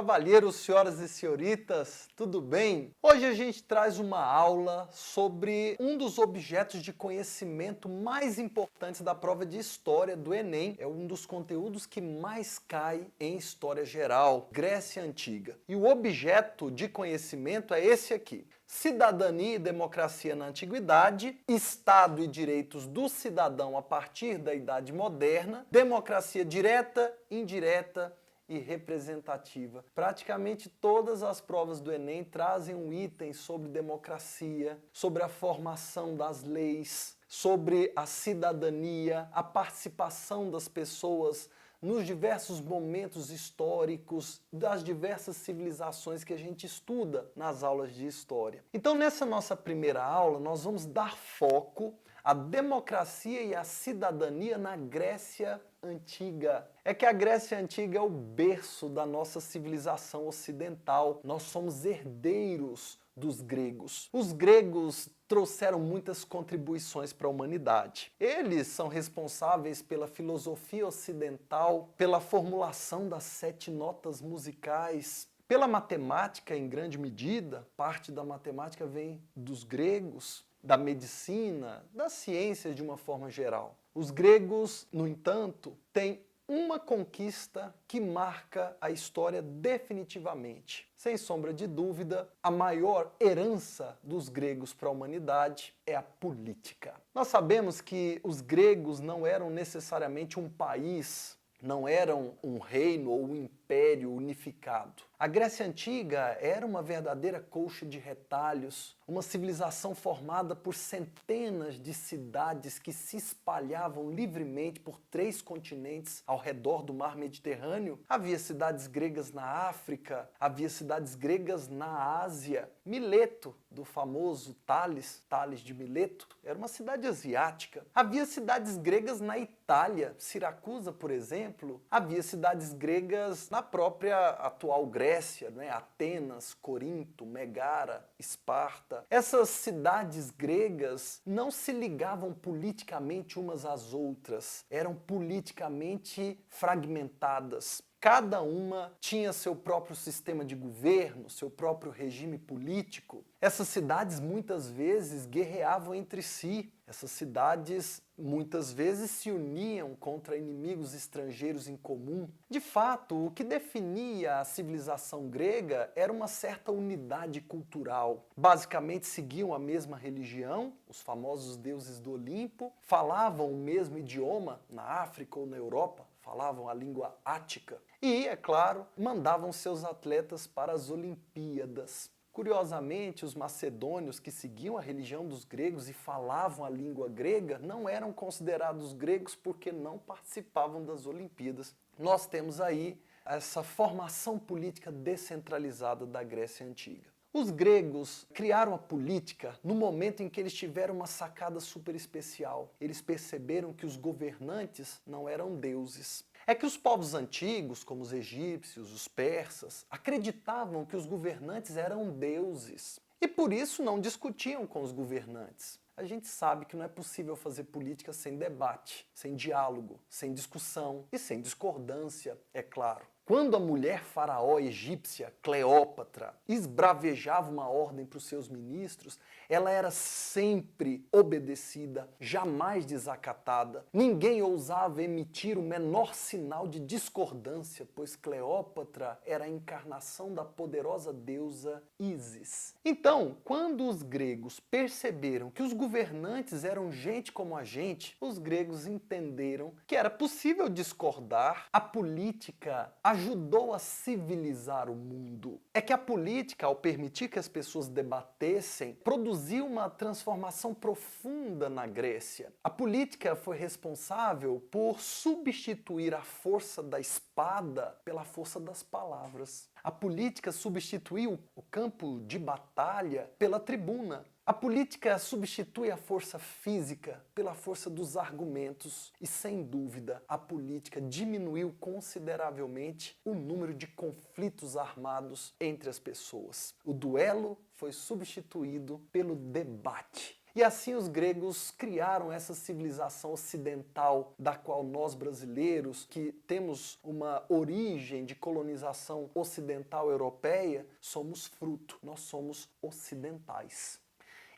Cavalheiros, senhoras e senhoritas, tudo bem? Hoje a gente traz uma aula sobre um dos objetos de conhecimento mais importantes da prova de História do Enem. É um dos conteúdos que mais cai em História Geral, Grécia Antiga. E o objeto de conhecimento é esse aqui: Cidadania e Democracia na Antiguidade, Estado e Direitos do Cidadão a partir da Idade Moderna, Democracia Direta, Indireta e representativa. Praticamente todas as provas do Enem trazem um item sobre democracia, sobre a formação das leis, sobre a cidadania, a participação das pessoas nos diversos momentos históricos das diversas civilizações que a gente estuda nas aulas de história. Então, nessa nossa primeira aula, nós vamos dar foco à democracia e à cidadania na Grécia Antiga. É que a Grécia Antiga é o berço da nossa civilização ocidental. Nós somos herdeiros dos gregos. Os gregos trouxeram muitas contribuições para a humanidade. Eles são responsáveis pela filosofia ocidental, pela formulação das 7 notas musicais, pela matemática em grande medida. Parte da matemática vem dos gregos, da medicina, das ciências de uma forma geral. Os gregos, no entanto, têm uma conquista que marca a história definitivamente. Sem sombra de dúvida, a maior herança dos gregos para a humanidade é a política. Nós sabemos que os gregos não eram necessariamente um país, não eram um reino ou um império unificado. A Grécia Antiga era uma verdadeira colcha de retalhos, uma civilização formada por centenas de cidades que se espalhavam livremente por 3 continentes ao redor do mar Mediterrâneo. Havia cidades gregas na África, havia cidades gregas na Ásia. Mileto, do famoso Tales de Mileto, era uma cidade asiática. Havia cidades gregas na Itália, Siracusa, por exemplo. Havia cidades gregas na própria atual Grécia, né? Atenas, Corinto, Megara, Esparta. Essas cidades gregas não se ligavam politicamente umas às outras, eram politicamente fragmentadas. Cada uma tinha seu próprio sistema de governo, seu próprio regime político. Essas cidades muitas vezes guerreavam entre si. Essas cidades muitas vezes se uniam contra inimigos estrangeiros em comum. De fato, o que definia a civilização grega era uma certa unidade cultural. Basicamente seguiam a mesma religião, os famosos deuses do Olimpo, falavam o mesmo idioma na África ou na Europa, falavam a língua ática e, é claro, mandavam seus atletas para as Olimpíadas. Curiosamente, os macedônios que seguiam a religião dos gregos e falavam a língua grega não eram considerados gregos porque não participavam das Olimpíadas. Nós temos aí essa formação política descentralizada da Grécia Antiga. Os gregos criaram a política no momento em que eles tiveram uma sacada super especial. Eles perceberam que os governantes não eram deuses. É que os povos antigos, como os egípcios, os persas, acreditavam que os governantes eram deuses e por isso não discutiam com os governantes. A gente sabe que não é possível fazer política sem debate, sem diálogo, sem discussão e sem discordância, é claro. Quando a mulher faraó egípcia, Cleópatra, esbravejava uma ordem para os seus ministros, ela era sempre obedecida, jamais desacatada. Ninguém ousava emitir o menor sinal de discordância, pois Cleópatra era a encarnação da poderosa deusa Ísis. Então, quando os gregos perceberam que os governantes eram gente como a gente, os gregos entenderam que era possível discordar. A política ajudou a civilizar o mundo. É que a política, ao permitir que as pessoas debatessem, produziu uma transformação profunda na Grécia. A política foi responsável por substituir a força da espada pela força das palavras. A política substituiu o campo de batalha pela tribuna. A política substitui a força física pela força dos argumentos e, sem dúvida, a política diminuiu consideravelmente o número de conflitos armados entre as pessoas. O duelo foi substituído pelo debate. E assim os gregos criaram essa civilização ocidental, da qual nós brasileiros, que temos uma origem de colonização ocidental europeia, somos fruto, nós somos ocidentais.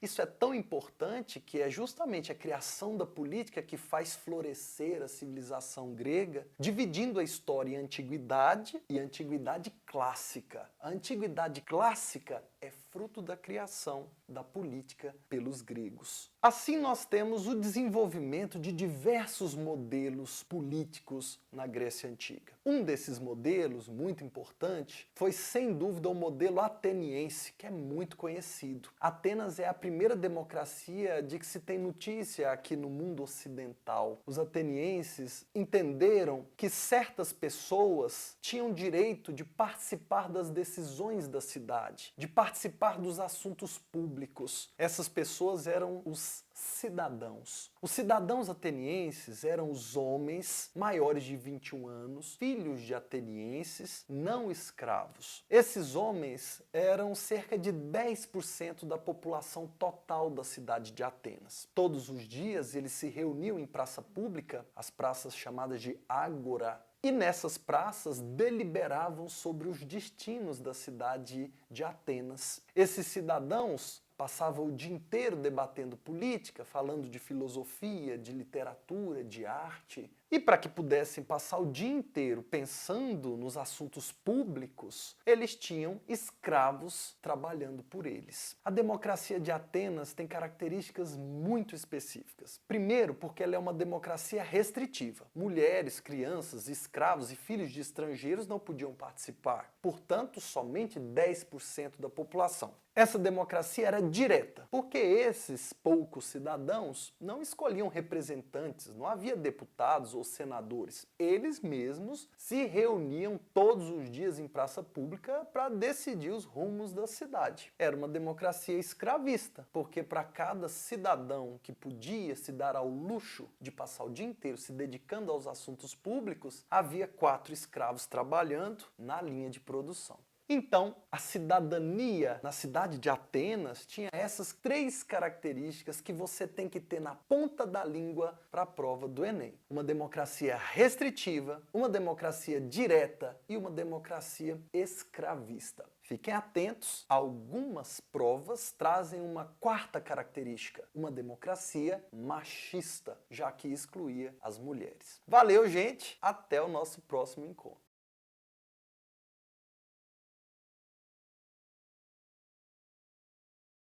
Isso é tão importante que é justamente a criação da política que faz florescer a civilização grega, dividindo a história em antiguidade e antiguidade clássica. A antiguidade clássica é fruto da criação da política pelos gregos. Assim nós temos o desenvolvimento de diversos modelos políticos na Grécia Antiga. Um desses modelos, muito importante, foi sem dúvida o modelo ateniense, que é muito conhecido. Atenas é a primeira democracia de que se tem notícia aqui no mundo ocidental. Os atenienses entenderam que certas pessoas tinham direito de participar das decisões da cidade, de participar dos assuntos públicos. Essas pessoas eram os cidadãos. Os cidadãos atenienses eram os homens maiores de 21 anos, filhos de atenienses, não escravos. Esses homens eram cerca de 10% da população total da cidade de Atenas. Todos os dias eles se reuniam em praça pública, as praças chamadas de ágora, e nessas praças deliberavam sobre os destinos da cidade de Atenas. Esses cidadãos passavam o dia inteiro debatendo política, falando de filosofia, de literatura, de arte. E para que pudessem passar o dia inteiro pensando nos assuntos públicos, eles tinham escravos trabalhando por eles. A democracia de Atenas tem características muito específicas. Primeiro, porque ela é uma democracia restritiva. Mulheres, crianças, escravos e filhos de estrangeiros não podiam participar. Portanto, somente 10% da população. Essa democracia era direta, porque esses poucos cidadãos não escolhiam representantes, não havia deputados ou senadores. Eles mesmos se reuniam todos os dias em praça pública para decidir os rumos da cidade. Era uma democracia escravista, porque para cada cidadão que podia se dar ao luxo de passar o dia inteiro se dedicando aos assuntos públicos, havia 4 escravos trabalhando na linha de produção. Então, a cidadania na cidade de Atenas tinha essas 3 características que você tem que ter na ponta da língua para a prova do Enem. Uma democracia restritiva, uma democracia direta e uma democracia escravista. Fiquem atentos, algumas provas trazem uma 4ª característica, uma democracia machista, já que excluía as mulheres. Valeu, gente! Até o nosso próximo encontro.